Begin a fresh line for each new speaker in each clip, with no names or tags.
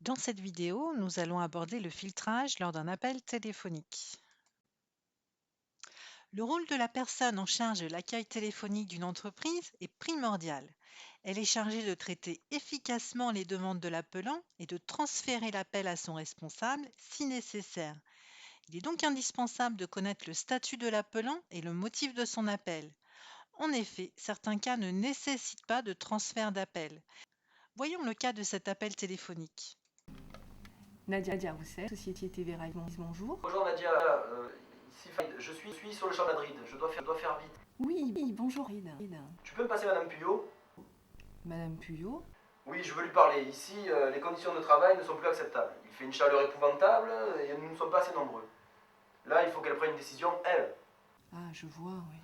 Dans cette vidéo, nous allons aborder le filtrage lors d'un appel téléphonique. Le rôle de la personne en charge de l'accueil téléphonique d'une entreprise est primordial. Elle est chargée de traiter efficacement les demandes de l'appelant et de transférer l'appel à son responsable si nécessaire. Il est donc indispensable de connaître le statut de l'appelant et le motif de son appel. En effet, certains cas ne nécessitent pas de transfert d'appel. Voyons le cas de cet appel téléphonique.
Nadia Rousset, Société TV Rivals, bonjour.
Bonjour Nadia, ici Farid. Je suis sur le champ de Madrid, je dois faire vite.
Oui, bonjour Ida.
Tu peux me passer Madame Puyot?
Madame Puyot.
Oui, je veux lui parler. Ici, les conditions de travail ne sont plus acceptables. Il fait une chaleur épouvantable et nous ne sommes pas assez nombreux. Là, il faut qu'elle prenne une décision, elle.
Ah, je vois, oui.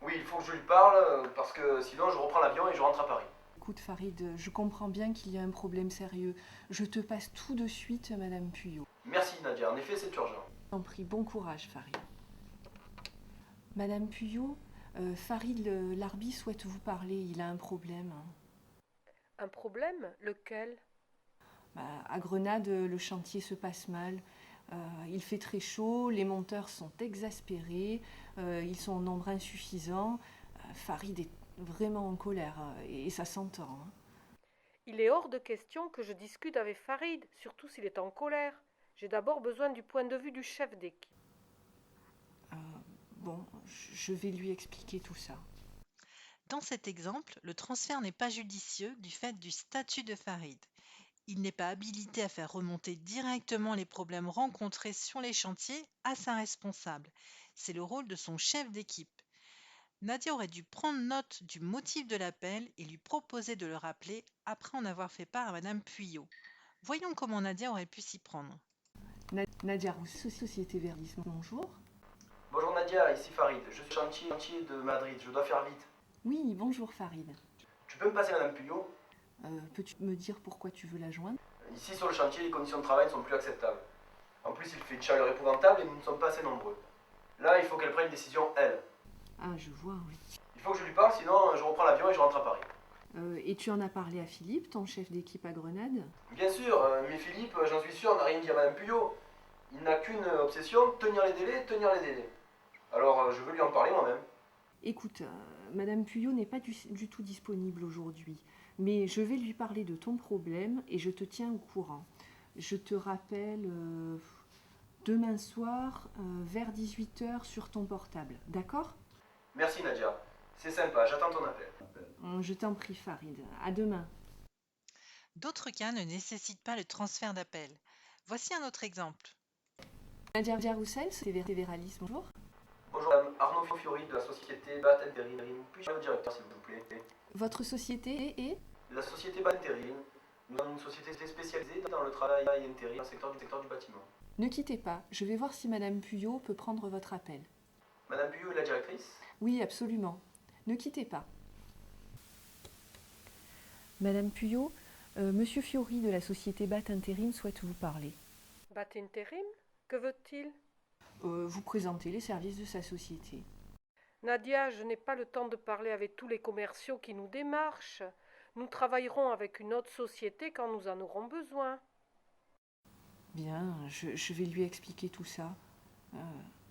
Oui, il faut que je lui parle parce que sinon je reprends l'avion et je rentre à Paris.
Écoute Farid, je comprends bien qu'il y a un problème sérieux. Je te passe tout de suite Madame Puyot.
Merci Nadia, en effet c'est urgent.
T'en prie, bon courage Farid. Madame Puyot, Farid Larbi souhaite vous parler, il a un problème.
Un problème? Lequel?
À Grenade, le chantier se passe mal. Il fait très chaud, les monteurs sont exaspérés, ils sont en nombre insuffisant. Farid est vraiment en colère et ça s'entend.
Il est hors de question que je discute avec Farid, surtout s'il est en colère. J'ai d'abord besoin du point de vue du chef d'équipe.
Bon, je vais lui expliquer tout ça.
Dans cet exemple, le transfert n'est pas judicieux du fait du statut de Farid. Il n'est pas habilité à faire remonter directement les problèmes rencontrés sur les chantiers à sa responsable. C'est le rôle de son chef d'équipe. Nadia aurait dû prendre note du motif de l'appel et lui proposer de le rappeler après en avoir fait part à Madame Puyot. Voyons comment Nadia aurait pu s'y prendre.
Nadia Rousseau, Société Verdis, bonjour.
Bonjour Nadia, ici Farid. Je suis au chantier de Madrid, je dois faire vite.
Oui, bonjour Farid.
Tu peux me passer Madame Puyot?
Peux-tu me dire pourquoi tu veux la joindre?
Ici sur le chantier, les conditions de travail ne sont plus acceptables. En plus, il fait une chaleur épouvantable et nous ne sommes pas assez nombreux. Là, il faut qu'elle prenne une décision, elle.
Ah, je vois, oui.
Il faut que je lui parle, sinon je reprends l'avion et je rentre à Paris.
Et tu en as parlé à Philippe, ton chef d'équipe à Grenade?
Bien sûr, mais Philippe, j'en suis sûr, n'a rien dit à Madame Puyot. Il n'a qu'une obsession, tenir les délais, tenir les délais. Alors je veux lui en parler moi-même.
Écoute, Madame Puyot n'est pas du tout disponible aujourd'hui, mais je vais lui parler de ton problème et je te tiens au courant. Je te rappelle demain soir vers 18 h sur ton portable, d'accord?
Merci Nadia, c'est sympa, j'attends ton appel.
Je t'en prie Farid, à demain.
D'autres cas ne nécessitent pas le transfert d'appel. Voici un autre exemple.
Nadia Roussel, c'est Véralis, bonjour.
Bonjour Madame Arnaud Fiori de la société BAT Intérim. Puis-je parler au directeur s'il vous plaît?
Votre société est?
La société BAT Intérim, nous sommes une société spécialisée dans le travail intérim dans le secteur du bâtiment.
Ne quittez pas, je vais voir si Madame Puyot peut prendre votre appel.
Madame Puyot est la directrice?
Oui, absolument. Ne quittez pas. Madame Puyot, Monsieur Fiori de la société BAT Intérim souhaite vous parler.
Bat intérim? Que veut-il?
Vous présenter les services de sa société.
Nadia, je n'ai pas le temps de parler avec tous les commerciaux qui nous démarchent. Nous travaillerons avec une autre société quand nous en aurons besoin.
Bien, je vais lui expliquer tout ça.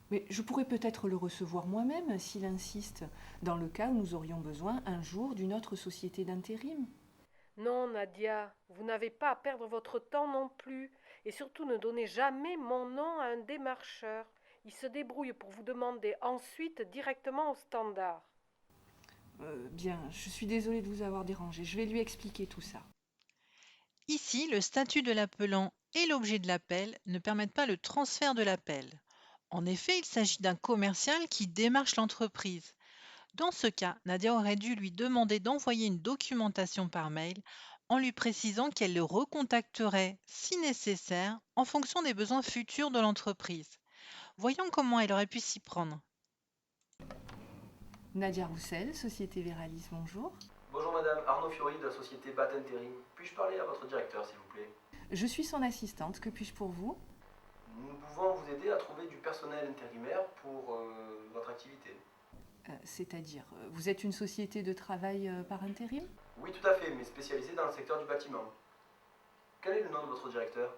Mais je pourrais peut-être le recevoir moi-même s'il insiste, dans le cas où nous aurions besoin un jour d'une autre société d'intérim.
Non, Nadia, vous n'avez pas à perdre votre temps non plus. Et surtout ne donnez jamais mon nom à un démarcheur. Il se débrouille pour vous demander ensuite directement au standard.
Bien, je suis désolée de vous avoir dérangé. Je vais lui expliquer tout ça.
Ici, le statut de l'appelant et l'objet de l'appel ne permettent pas le transfert de l'appel. En effet, il s'agit d'un commercial qui démarche l'entreprise. Dans ce cas, Nadia aurait dû lui demander d'envoyer une documentation par mail en lui précisant qu'elle le recontacterait, si nécessaire, en fonction des besoins futurs de l'entreprise. Voyons comment elle aurait pu s'y prendre.
Nadia Roussel, Société Véralis, bonjour.
Bonjour Madame Arnaud Fiori de la société BAT Intérim. Puis-je parler à votre directeur s'il vous plaît?
Je suis son assistante, que puis-je pour vous?
Nous pouvons vous aider à trouver du personnel intérimaire pour votre activité.
C'est-à-dire, vous êtes une société de travail par intérim?
Oui tout à fait, mais spécialisée dans le secteur du bâtiment. Quel est le nom de votre directeur?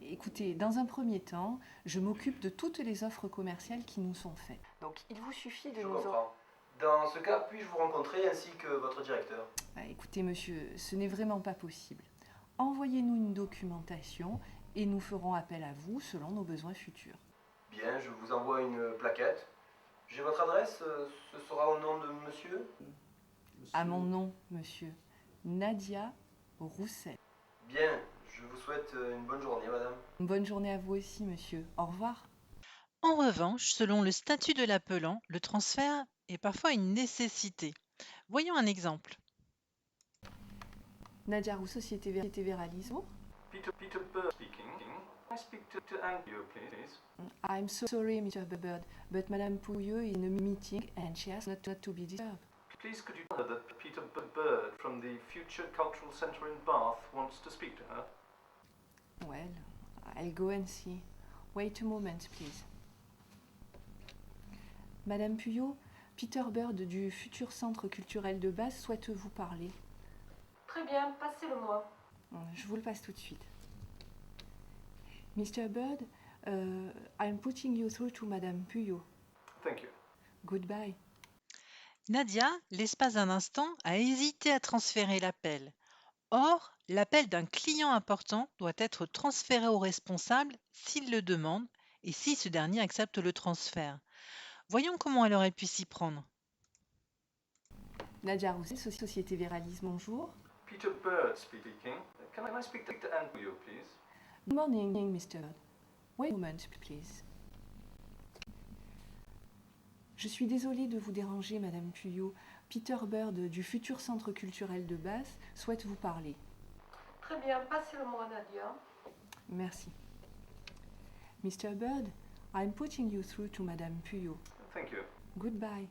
Écoutez, dans un premier temps, je m'occupe de toutes les offres commerciales qui nous sont faites. Donc il vous suffit de
Je
nous...
comprends. Dans ce cas, puis-je vous rencontrer ainsi que votre directeur?
Écoutez, monsieur, ce n'est vraiment pas possible. Envoyez-nous une documentation et nous ferons appel à vous selon nos besoins futurs.
Bien, je vous envoie une plaquette. J'ai votre adresse, ce sera au nom de monsieur?
À mon nom, monsieur. Nadia Roussel.
Bien, je vous souhaite une bonne journée, madame.
Bonne journée à vous aussi, monsieur. Au revoir.
En revanche, selon le statut de l'appelant, le transfert est parfois une nécessité. Voyons un exemple.
Nadia Roux, Société Véralisme.
Peter Bird speaking. Can I speak to Andrew, please?
I'm sorry, Mr. Bird, but Madame Pouilleux is in a meeting and she has not to be disturbed.
Please could you tell her that Peter Bird from the Future Cultural Centre in Bath wants to speak to her?
Well, I'll go and see. Wait a moment, please. Madame Puyot, Peter Bird du Futur Centre Culturel de Bath souhaite vous parler.
Très bien, passez-le-moi.
Je vous le passe tout de suite. Mr. Bird, I'm putting you through to Madame Puyot.
Thank you.
Goodbye.
Nadia, l'espace d'un instant, a hésité à transférer l'appel. Or, l'appel d'un client important doit être transféré au responsable s'il le demande et si ce dernier accepte le transfert. Voyons comment elle aurait pu s'y prendre.
Nadia Rousset, Société Véralisme, bonjour.
Peter Bird speaking. Can I speak to Andrew, please?
Good morning, Mr. Bird. Wait a moment, please. Je suis désolée de vous déranger, Madame Puyot. Peter Bird du Futur Centre Culturel de Bath souhaite vous parler.
Très bien, passez-le-moi, Nadia.
Merci. Mr. Bird, I'm putting you through to Madame Puyot.
Thank you.
Goodbye.